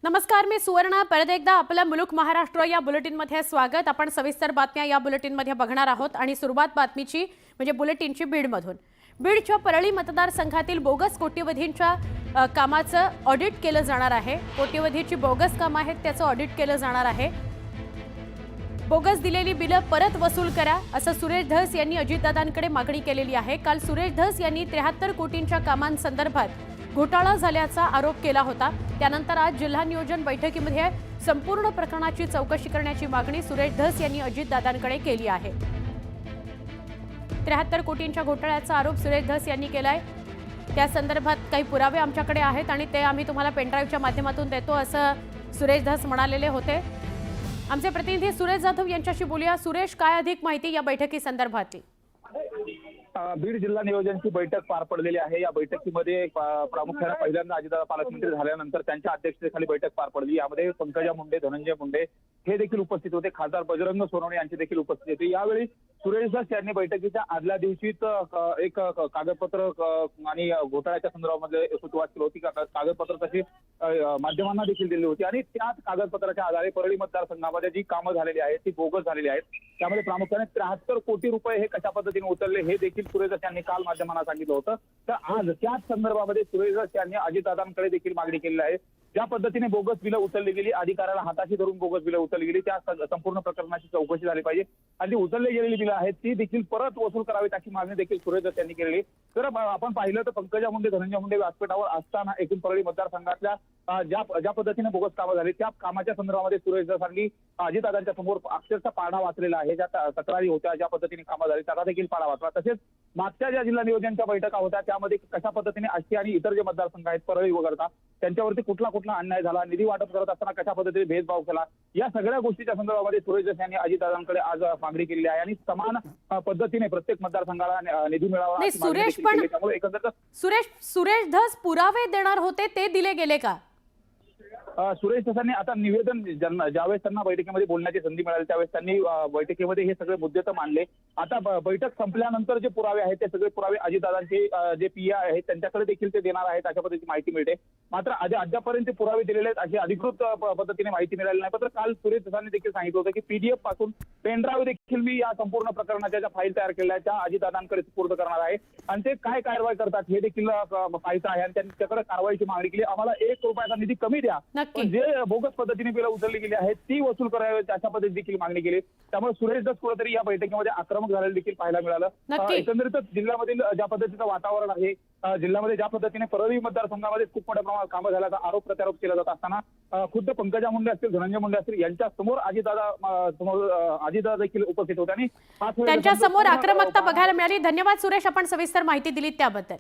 नमस्कार, मी सुवर्णा. परत एकदा आपलं मुलुक महाराष्ट्र या बुलेटिनमध्ये स्वागत. आपण सविस्तर बातम्या या बुलेटिनमध्ये बघणार आहोत आणि सुरुवात बातमीची म्हणजे बुलेटिनची बीडमधून. बीडच्या परळी मतदारसंघातील बोगस कोट्यवधींच्या कामाचं ऑडिट केलं जाणार आहे. कोट्यवधीची बोगस कामं आहेत त्याचं ऑडिट केलं जाणार आहे. बोगस दिलेली बिलं परत वसूल करा असं सुरेश धस यांनी अजितदादांकडे मागणी केलेली आहे. काल सुरेश धस यांनी 73 कोटींच्या कामांसंदर्भात घोटाळा झाल्याचा आरोप केला होता. त्यानंतर आज जिल्हा नियोजन बैठकीमध्ये संपूर्ण प्रकरणाची चौकशी करण्याची मागणी सुरेश धस यांनी अजितदादांकडे केली आहे. 73 कोटींच्या घोटाळ्याचा आरोप सुरेश धस यांनी केलाय. त्या संदर्भात काही पुरावे आमच्याकडे आहेत आणि ते आम्ही तुम्हाला पेनड्राईव्हच्या माध्यमातून देतो असं सुरेश धस म्हणालेले होते. आमचे प्रतिनिधी सुरेश जाधव यांच्याशी बोलूया. सुरेश, काय अधिक माहिती या बैठकी संदर्भातली? बीड जिल्हा नियोजनची बैठक पार पडलेली आहे. या बैठकीमध्ये प्रामुख्याने पहिल्यांदा अजितदादा पालकमंत्री झाल्यानंतर त्यांच्या अध्यक्षतेखाली बैठक पार पडली. यामध्ये पंकजा मुंडे, धनंजय मुंडे हे देखील उपस्थित होते. खासदार बजरंग सोनवणे यांची देखील उपस्थिती होती. यावेळी सुरेश धस यांनी बैठकीच्या आदल्या दिवशीच एक कागदपत्र आणि घोटाळ्याच्या संदर्भामध्ये सुरुवात केली होती. कागदपत्र तशी माध्यमांना देखील दिली होती आणि त्याच कागदपत्राच्या आधारे परळी मतदारसंघामध्ये जी कामं झालेली आहेत ती बोगस झालेली आहेत. त्यामध्ये प्रामुख्याने 73 कोटी रुपये हे कशा पद्धतीने उचलले हे देखील सुरेश धस यांनी काल माध्यमांना सांगितलं होतं. तर आज त्याच संदर्भामध्ये सुरेश धस यांनी अजितदादांकडे देखील मागणी केलेली आहे. ज्या पद्धतीने बोगस बिलं उचलली गेली, अधिकाऱ्याला हाताशी धरून बोगस बिलं उचलली गेली, त्या संपूर्ण प्रकरणाची चौकशी झाली पाहिजे आणि जी उचलली गेलेली बिलं आहेत ती देखील परत वसूल करावी अशी मागणी देखील सुरेश धस यांनी केलेली. तर आपण पाहिलं तर पंकजा मुंडे, धनंजय मुंडे व्यासपीठावर असताना एकूण परळी मतदारसंघातल्या ज्या पद्धतीने बोगस कामं झाली त्या कामाच्या संदर्भामध्ये सुरेश धस यांनी अजितदादांच्या समोर अक्षरशः पाढा वाचलेला आहे. ज्या तक्रारी होत्या, ज्या पद्धतीने कामं झाली त्याचा देखील पाढा वाचला. तसेच मागच्या ज्या जिल्हा नियोजनच्या बैठका होत्या त्यामध्ये कशा पद्धतीने आष्टी आणि इतर जे मतदारसंघ आहेत परळी वगळता त्यांच्यावरती कुठला अन्याय झाला, निधी वाटप करत असताना कशा पद्धतीने भेदभाव केला, या सगळ्या गोष्टीच्या संदर्भामध्ये सुरेश धस यांनी अजितदादांकडे आज मागणी केलेली आहे आणि समान पद्धतीने प्रत्येक मतदारसंघाला निधी मिळावा. सुरेश धस पुरावे देणार होते, ते दिले गेले का? सुरेश धसांनी आता निवेदन ज्यावेळेस त्यांना बैठकीमध्ये बोलण्याची संधी मिळाली त्यावेळेस त्यांनी बैठकीमध्ये हे सगळे मुद्दे तर मांडले. आता बैठक संपल्यानंतर जे पुरावे आहेत ते सगळे पुरावे अजितदादांचे जे पीए आहेत त्यांच्याकडे देखील ते देणार आहेत अशा पद्धतीची माहिती मिळते. मात्र अद्यापर्यंत पुरावे दिलेले आहेत अशी अधिकृत पद्धतीने माहिती मिळाली नाही. मात्र काल सुरेश धसांनी देखील सांगितलं होतं की पीडीएफ पासून पेनड्राईव्ह देखील मी या संपूर्ण प्रकरणाच्या ज्या फाईल तयार केलेल्या आहेत त्या अजितदादांकडे सुपूर्द करणार आहे आणि ते काय कारवाई करतात हे देखील पाहायचं आहे आणि त्यांच्याकडे कारवाईची मागणी केली. आम्हाला 1 रुपयाचा निधी कमी द्या, पण जे बोगस पद्धतीने बिलं उचलली गेली आहेत ती वसूल करावी अशा पद्धती देखील मागणी केली. त्यामुळे सुरेश धस कुठेतरी या बैठकीमध्ये आक्रमक झालेलं देखील पाहायला मिळालं. एकंदरीतच जिल्ह्यामधील ज्या पद्धतीचं वातावरण आहे, जिल्ह्यामध्ये ज्या पद्धतीने परळी मतदारसंघामध्ये खूप मोठ्या प्रमाणात कामं झाल्याचा आरोप प्रत्यारोप केला जात असताना खुद्द पंकजा मुंडे असतील, धनंजय मुंडे असतील यांच्या समोर अजितदादा देखील उपस्थित होते आणि त्यांच्या समोर आक्रमकता बघायला मिळाली. धन्यवाद सुरेश, आपण सविस्तर माहिती दिली त्याबद्दल.